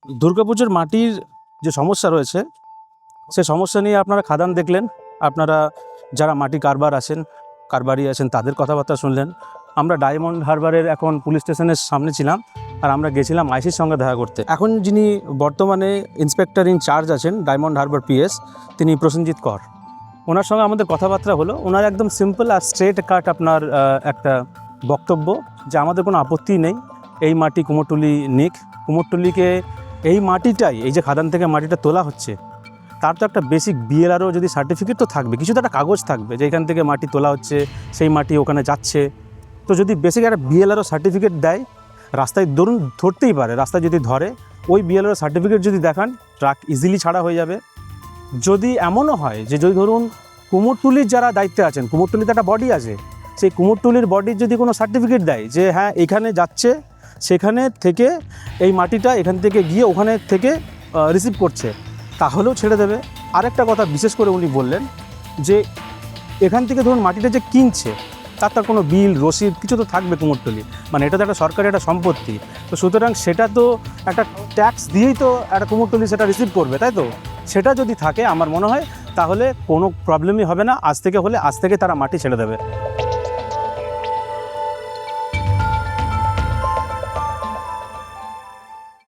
দুর্গাপুজোর মাটির যে সমস্যা রয়েছে সে সমস্যা নিয়ে আপনারা খাদান দেখলেন, আপনারা যারা মাটি কারবারি আছেন তাদের কথাবার্তা শুনলেন। আমরা ডায়মন্ড হারবারের এখন পুলিশ স্টেশনের সামনে ছিলাম, আর আমরা গেছিলাম আইসির সঙ্গে দেখা করতে। এখন যিনি বর্তমানে ইন্সপেক্টর ইন চার্জ আছেন ডায়মন্ড হারবার পিএস, তিনি প্রসেনজিৎ কর। ওনার সঙ্গে আমাদের কথাবার্তা হলো। ওনার একদম সিম্পল আর স্ট্রেট কাট আপনার একটা বক্তব্য যে আমাদের কোনো আপত্তি নেই এই মাটি কুমোরটুলি নিক। কুমোরটুলিকে এই মাটিটাই, এই যে খাদান থেকে মাটিটা তোলা হচ্ছে, তার তো একটা বেসিক বিএলআরও যদি সার্টিফিকেট তো থাকবে, কিছু তো একটা কাগজ থাকবে যে এখান থেকে মাটি তোলা হচ্ছে, সেই মাটি ওখানে যাচ্ছে। তো যদি বেসিক একটা বিএলআরও সার্টিফিকেট দেয়, রাস্তায় ধরতেই পারে, রাস্তায় যদি ধরে ওই বিএলআরও সার্টিফিকেট যদি দেখান, ট্রাক ইজিলি ছাড়া হয়ে যাবে। যদি এমনও হয় যে যদি ধরুন কুমোরটুলির যারা দায়িত্বে আছেন, কুমোরটুলিতে একটা বডি আছে, সেই কুমোরটুলির বডির যদি কোনো সার্টিফিকেট দেয় যে হ্যাঁ এখানে যাচ্ছে, সেখানে থেকে এই মাটিটা এখান থেকে গিয়ে ওখানে থেকে রিসিভ করছে, তাহলেও ছেড়ে দেবে। আরেকটা কথা বিশেষ করে উনি বললেন যে এখান থেকে ধরুন মাটিটা যে কিনছে তার কোনো বিল রসিদ কিছু তো থাকবে কুমোরটুলি, মানে এটা তো একটা সরকারি একটা সম্পত্তি। তো সুতরাং সেটা তো একটা ট্যাক্স দিয়েই তো একটা কুমোরটুলি সেটা রিসিভ করবে, তাই তো? সেটা যদি থাকে আমার মনে হয় তাহলে কোনো প্রবলেমই হবে না। আজ থেকে তারা মাটি ছেড়ে দেবে।